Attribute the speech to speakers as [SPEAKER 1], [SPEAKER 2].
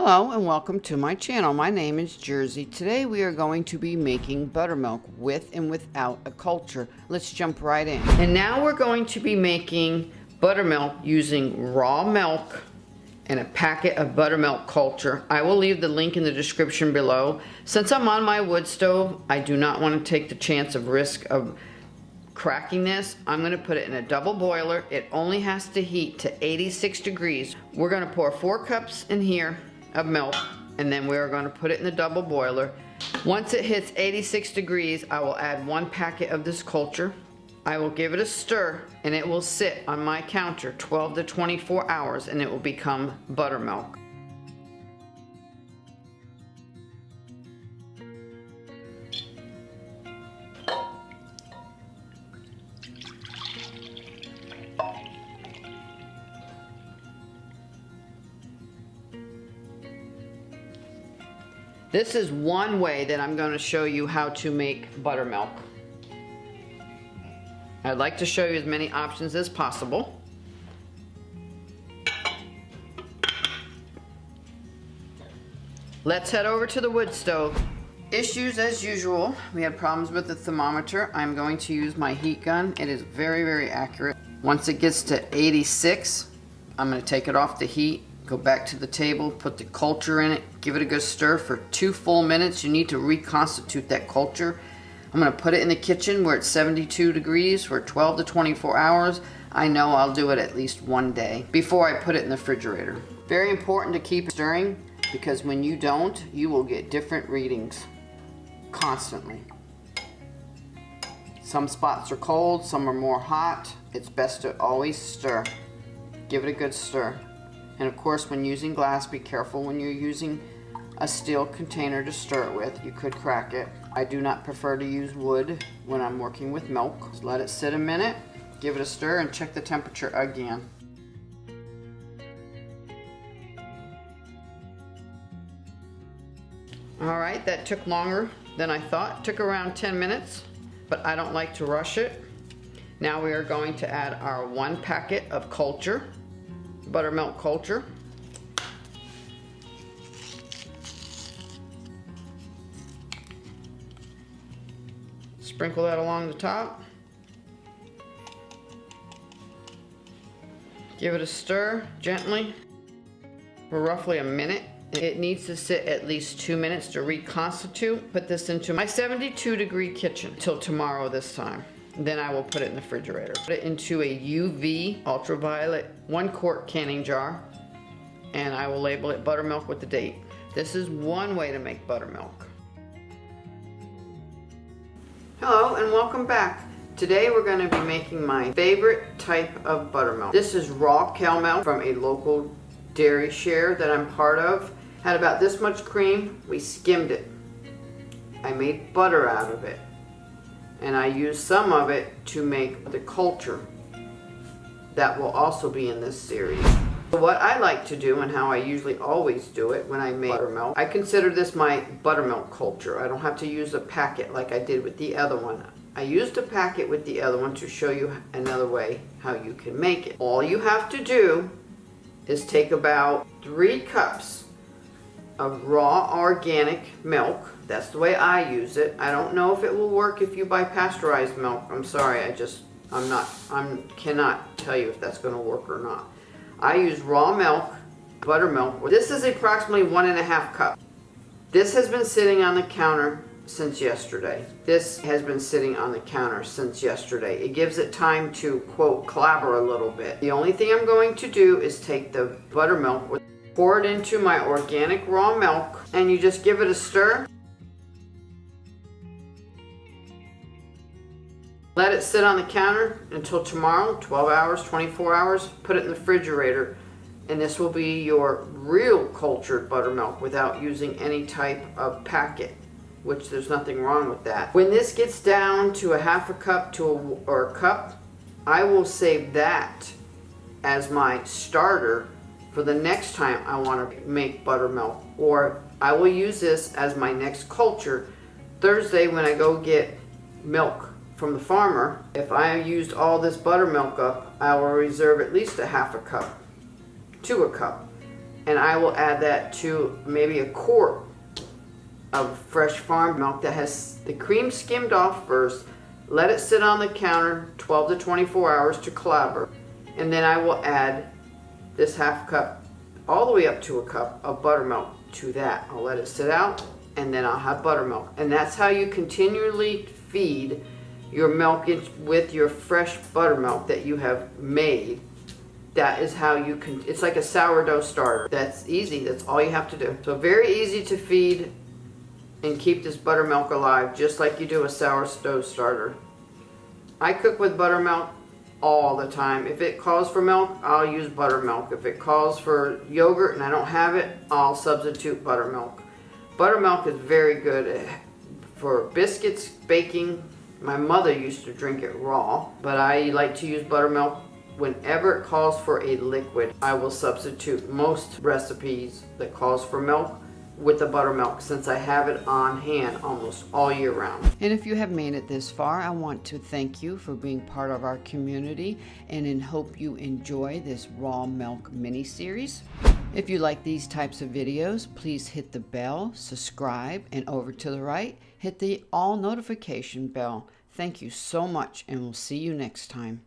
[SPEAKER 1] Hello and welcome to my channel. My name is Jersey. Today we are going to be making buttermilk with and without a culture. Let's jump right in. And now we're going to be making buttermilk using raw milk and a packet of buttermilk culture. I will leave the link in the description below. Since I'm on my wood stove, I do not want to take the chance of risk of cracking this. I'm going to put it in a double boiler. It only has to heat to 86 degrees. We're going to pour 4 cups in here of milk, and then we are going to put it in the double boiler. Once it hits 86 degrees, I will add 1 packet of this culture. I will give it a stir, and it will sit on my counter 12 to 24 hours, and it will become buttermilk. This is one way that I'm going to show you how to make buttermilk. I'd like to show you as many options as possible. Let's head over to the wood stove. Issues as usual. We had problems with the thermometer. I'm going to use my heat gun. It is very, very accurate. Once it gets to 86, I'm going to take it off the heat. Go back to the table, put the culture in it, give it a good stir for 2 full minutes. You need to reconstitute that culture. I'm going to put it in the kitchen where it's 72 degrees for 12 to 24 hours. I know I'll do it at least one day before I put it in the refrigerator. Very important to keep stirring, because when you don't, you will get different readings constantly. Some spots are cold, some are more hot. It's best to always stir. Give it a good stir. And of course, when using glass, be careful when you're using a steel container to stir it with. You could crack it. I do not prefer to use wood when I'm working with milk. Just let it sit a minute, give it a stir, and check the temperature again. All right, that took longer than I thought. It took around 10 minutes, but I don't like to rush it. Now we are going to add our 1 packet of culture. Buttermilk culture. Sprinkle that along the top. Give it a stir gently for roughly a minute. It needs to sit at least 2 minutes to reconstitute. Put this into my 72-degree kitchen till tomorrow this time. Then I will put it in the refrigerator. Put it into a UV ultraviolet 1-quart canning jar, and I will label it buttermilk with the date. This is one way to make buttermilk. Hello and welcome back. Today we're going to be making my favorite type of buttermilk. This is raw cow milk from a local dairy share that I'm part of. Had about this much cream. We skimmed it. I made butter out of it. And I use some of it to make the culture that will also be in this series. So what I like to do, and how I usually always do it when I make buttermilk, I consider this my buttermilk culture. I don't have to use a packet like I did with the other one. I used a packet with the other one to show you another way how you can make it. All you have to do is take about 3 cups of raw organic milk. That's the way I use it. I don't know if it will work if you buy pasteurized milk. I'm sorry, I cannot tell you if that's going to work or not. I use raw milk, buttermilk. This is approximately 1.5 cups. This has been sitting on the counter since yesterday. This has been sitting on the counter since yesterday. It gives it time to, quote, clabber a little bit. The only thing I'm going to do is take the buttermilk, pour it into my organic raw milk, and you just give it a stir. Let it sit on the counter until tomorrow, 12 hours, 24 hours. Put it in the refrigerator, and this will be your real cultured buttermilk without using any type of packet, which there's nothing wrong with that. When this gets down to a 1/2 cup or a cup, I will save that as my starter for the next time I want to make buttermilk, or I will use this as my next culture Thursday when I go get milk from the farmer. If I used all this buttermilk up, I will reserve at least a 1/2 cup to a cup. and I will add that to maybe a quart of fresh farm milk that has the cream skimmed off first. Let it sit on the counter 12 to 24 hours to clabber, and then I will add this half cup all the way up to a cup of buttermilk to that. I'll let it sit out, and then I'll have buttermilk. And that's how you continually feed your milk with your fresh buttermilk that you have made. That is how you can, it's like a sourdough starter. That's easy, that's all you have to do. So very easy to feed and keep this buttermilk alive, just like you do a sourdough starter. I cook with buttermilk all the time. If it calls for milk, I'll use buttermilk. If it calls for yogurt and I don't have it, I'll substitute buttermilk. Buttermilk is very good for biscuits, baking. My mother used to drink it raw, but I like to use buttermilk whenever it calls for a liquid. I will substitute most recipes that calls for milk with the buttermilk, since I have it on hand almost all year round. And if you have made it this far, I want to thank you for being part of our community, and hope you enjoy this raw milk mini series. If you like these types of videos, please hit the bell, subscribe, and over to the right, hit the all notification bell. Thank you so much, and we'll see you next time.